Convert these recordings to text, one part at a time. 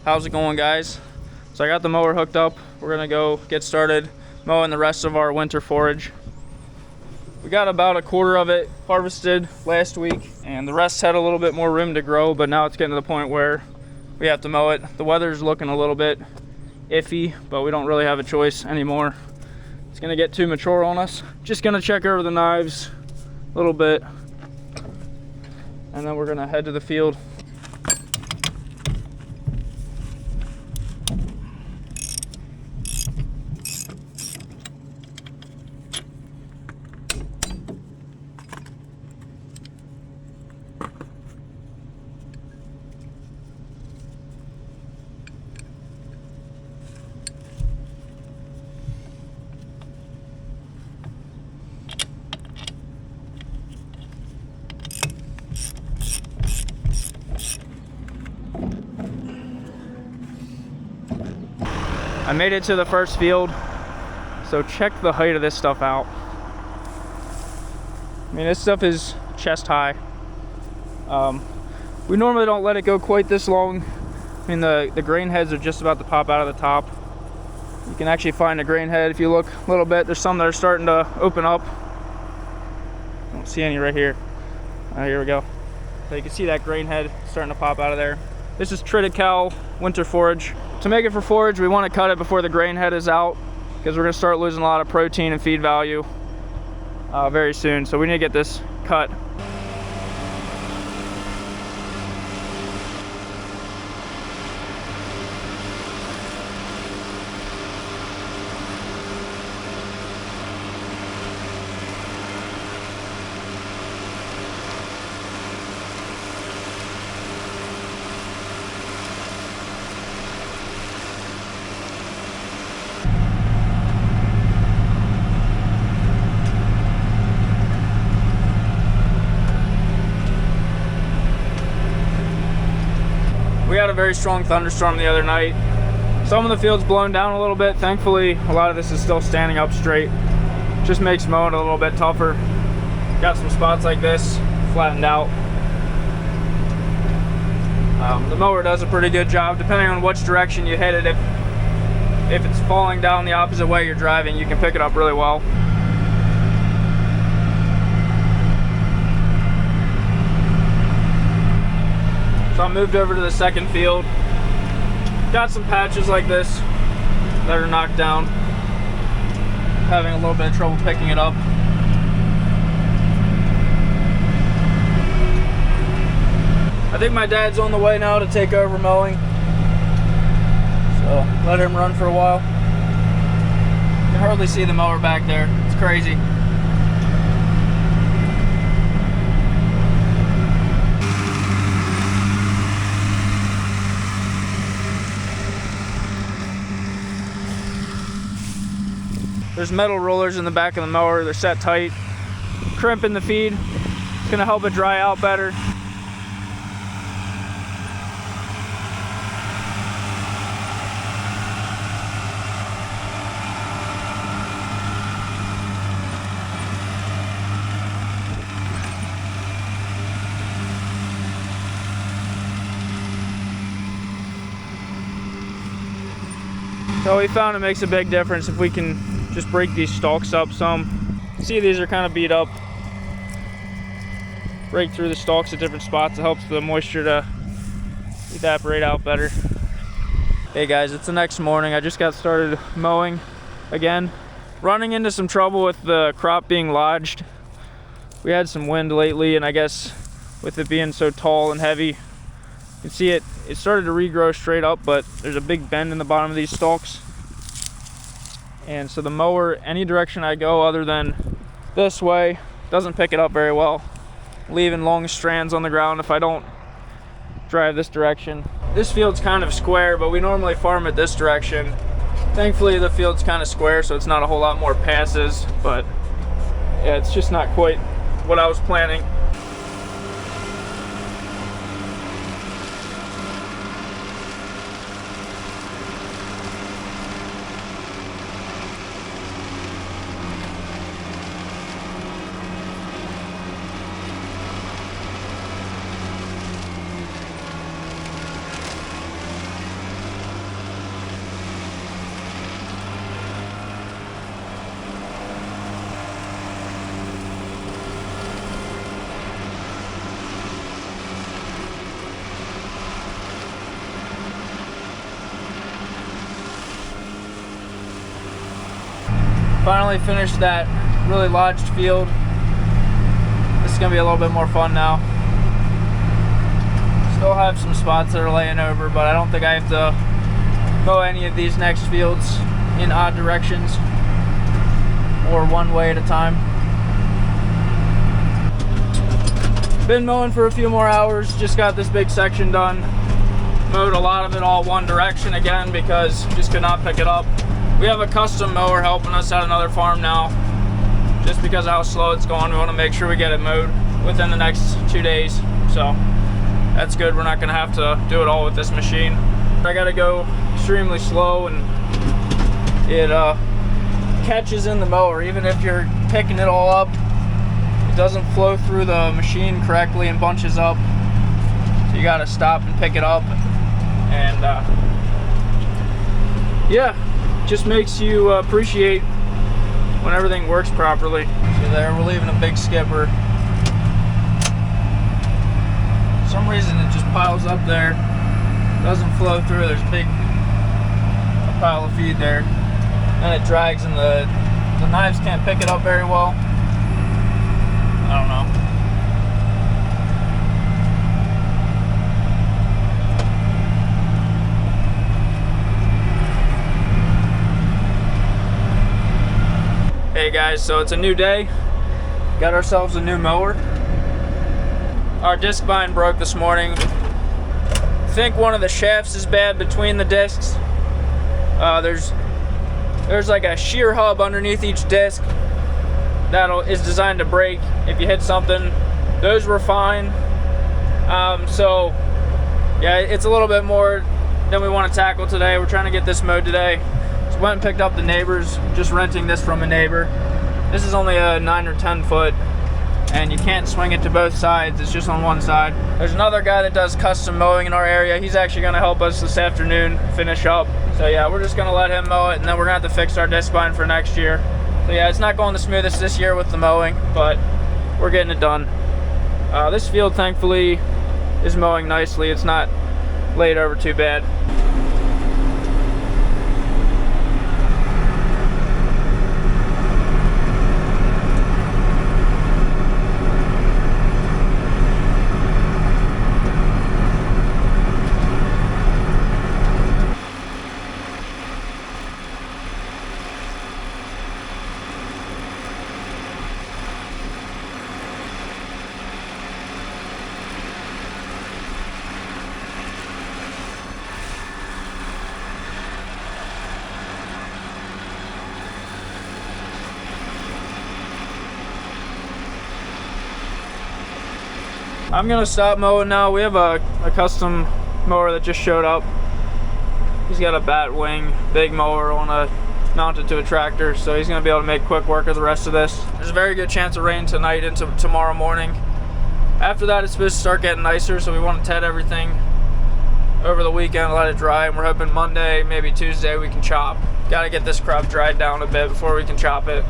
How's it going, guys? So I got the mower hooked up. We're gonna go get started mowing the rest of our winter forage. We got about a quarter of it harvested last week, and the rest had a little bit more room to grow, but now it's getting to the point where we have to mow it. The weather's looking a little bit iffy, but we don't really have a choice anymore. It's gonna get too mature on us. Just gonna check over the knives a little bit, and then we're gonna head to the field. I made it to the first field, so check the height of this stuff out. I mean, this stuff is chest high. We normally don't let it go quite this long. I mean, the grain heads are just about to pop out of the top. You can actually find a grain head if you look a little bit. There's some that are starting to open up. I don't see any right here. Here we go. So you can see that grain head starting to pop out of there. This is Triticale winter forage. To make it for forage, we want to cut it before the grain head is out, because we're going to start losing a lot of protein and feed value very soon. So we need to get this cut. We had a very strong thunderstorm the other night. Some of the field's blown down a little bit. Thankfully, a lot of this is still standing up straight. Just makes mowing a little bit tougher. Got some spots like this flattened out. The mower does a pretty good job, depending on which direction you hit it. If it's falling down the opposite way you're driving, you can pick it up really well. So I moved over to the second field. Got some patches like this that are knocked down. Having a little bit of trouble picking it up. I think my dad's on the way now to take over mowing. So let him run for a while. You can hardly see the mower back there. It's crazy. There's metal rollers in the back of the mower. They're set tight, crimping the feed. It's gonna help it dry out better. So we found it makes a big difference if we can just break these stalks up some. See, these are kind of beat up. Break through the stalks at different spots. It helps the moisture to evaporate out better. Hey guys, it's the next morning. I just got started mowing again. Running into some trouble with the crop being lodged. We had some wind lately, and I guess with it being so tall and heavy, you can see it started to regrow straight up, but there's a big bend in the bottom of these stalks. And so the mower, any direction I go other than this way, doesn't pick it up very well, leaving long strands on the ground if I don't drive this direction. This field's kind of square, but we normally farm it this direction. Thankfully the field's kind of square, so it's not a whole lot more passes, but yeah, it's just not quite what I was planning. Finally finished that really lodged field. This is gonna be a little bit more fun now. Still have some spots that are laying over, but I don't think I have to mow any of these next fields in odd directions or one way at a time. Been mowing for a few more hours, just got this big section done. Mowed a lot of it all one direction again because just could not pick it up. We have a custom mower helping us at another farm now. Just because of how slow it's going, we want to make sure we get it mowed within the next 2 days. So that's good, we're not gonna have to do it all with this machine. I gotta go extremely slow, and it catches in the mower. Even if you're picking it all up, it doesn't flow through the machine correctly and bunches up. So you gotta stop and pick it up. And yeah, just makes you appreciate when everything works properly. So there, we're leaving a big skipper. For some reason it just piles up there, doesn't flow through. There's a big pile of feed there, and it drags, and the knives can't pick it up very well. I don't know. Hey guys, so it's a new day. Got ourselves a new mower. Our disc bind broke this morning. I think one of the shafts is bad between the discs. There's like a shear hub underneath each disc that is designed to break if you hit something. Those were fine. So yeah, it's a little bit more than we want to tackle today. We're trying to get this mowed today. So went and picked up the neighbors, just renting this from a neighbor. This is only a 9 or 10 foot, and you can't swing it to both sides, it's just on one side. There's another guy that does custom mowing in our area. He's actually gonna help us this afternoon finish up. So yeah, we're just gonna let him mow it, and then we're gonna have to fix our disc bind for next year. So yeah, it's not going the smoothest this year with the mowing, but we're getting it done. This field thankfully is mowing nicely. It's not laid over too bad. I'm gonna stop mowing now. We have a custom mower that just showed up. He's got a bat wing, big mower, on a mounted to a tractor, so he's gonna be able to make quick work of the rest of this. There's a very good chance of rain tonight into tomorrow morning. After that, it's supposed to start getting nicer, so we want to ted everything over the weekend, let it dry, and we're hoping Monday, maybe Tuesday, we can chop. Gotta get this crop dried down a bit before we can chop it.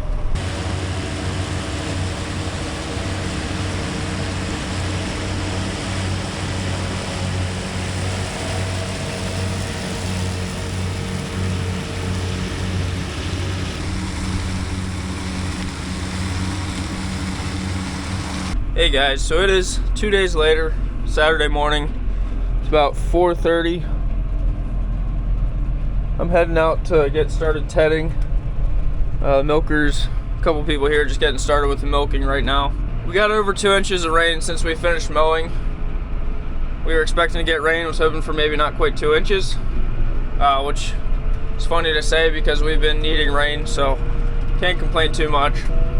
Hey guys, so it is 2 days later, Saturday morning. It's about 4:30. I'm heading out to get started tedding. Milkers, a couple people here just getting started with the milking right now. We got over 2 inches of rain since we finished mowing. We were expecting to get rain, was hoping for maybe not quite 2 inches, which is funny to say because we've been needing rain, so can't complain too much.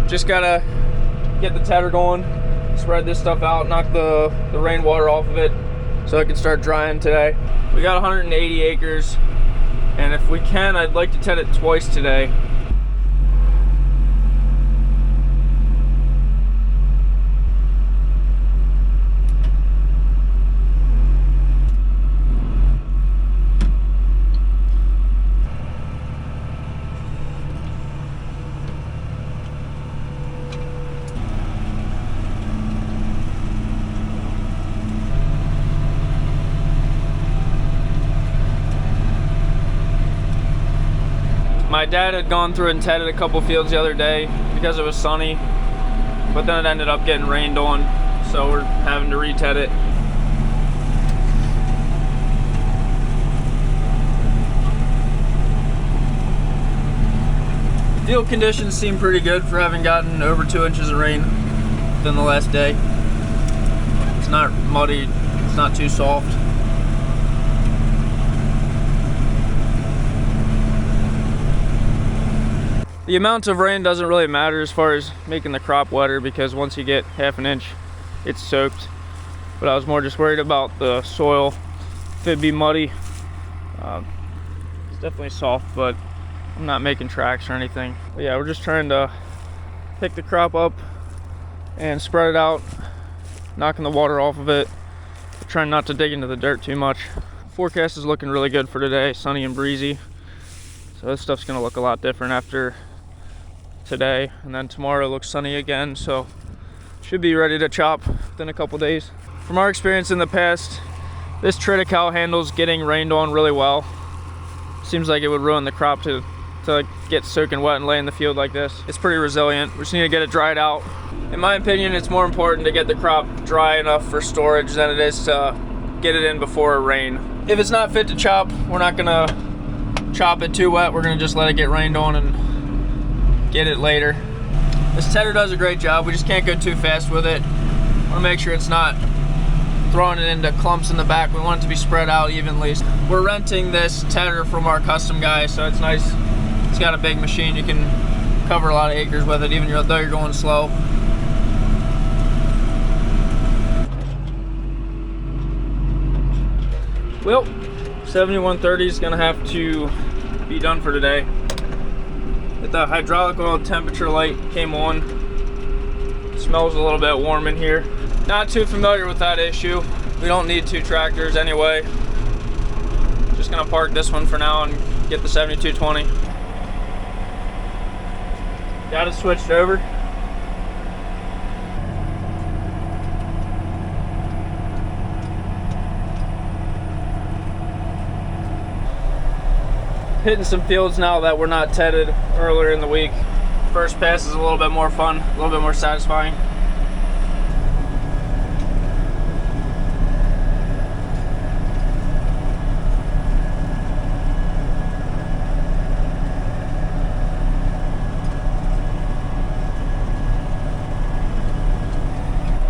Just gotta get the tedder going, spread this stuff out, knock the rainwater off of it so it can start drying today. We got 180 acres, and if we can, I'd like to ted it twice today. My dad had gone through and tedded a couple fields the other day because it was sunny, but then it ended up getting rained on, so we're having to re-ted it. Field conditions seem pretty good for having gotten over 2 inches of rain within the last day. It's not muddy, it's not too soft. The amount of rain doesn't really matter as far as making the crop wetter, because once you get half an inch, it's soaked. But I was more just worried about the soil, if it'd be muddy. It's definitely soft, but I'm not making tracks or anything. But yeah, we're just trying to pick the crop up and spread it out, knocking the water off of it, trying not to dig into the dirt too much. Forecast is looking really good for today, sunny and breezy. So this stuff's gonna look a lot different after today, and then tomorrow looks sunny again, so should be ready to chop within a couple days. From our experience in the past, this Triticale handles getting rained on really well. Seems like it would ruin the crop to get soaking wet and lay in the field like this. It's pretty resilient. We just need to get it dried out. In my opinion, it's more important to get the crop dry enough for storage than it is to get it in before a rain. If it's not fit to chop, we're not gonna chop it too wet. We're gonna just let it get rained on and get it later. This tedder does a great job. We just can't go too fast with it. Want to make sure it's not throwing it into clumps in the back. We want it to be spread out evenly. We're renting this tedder from our custom guy, so it's nice. It's got a big machine. You can cover a lot of acres with it, even though you're going slow. Well, 7130 is gonna have to be done for today. The hydraulic oil temperature light came on. It smells a little bit warm in here. Not too familiar with that issue. We don't need 2 tractors anyway. Just gonna park this one for now and get the 7220. Got it switched over. Hitting some fields now that were not tedded earlier in the week. First pass is a little bit more fun, a little bit more satisfying.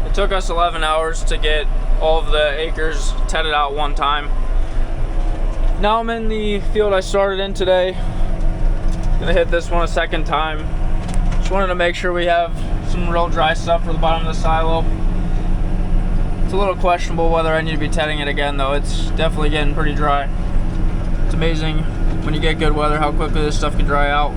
It took us 11 hours to get all of the acres tedded out one time. Now I'm in the field I started in today. Gonna hit this one a second time. Just wanted to make sure we have some real dry stuff for the bottom of the silo. It's a little questionable whether I need to be tedding it again though. It's definitely getting pretty dry. It's amazing when you get good weather how quickly this stuff can dry out.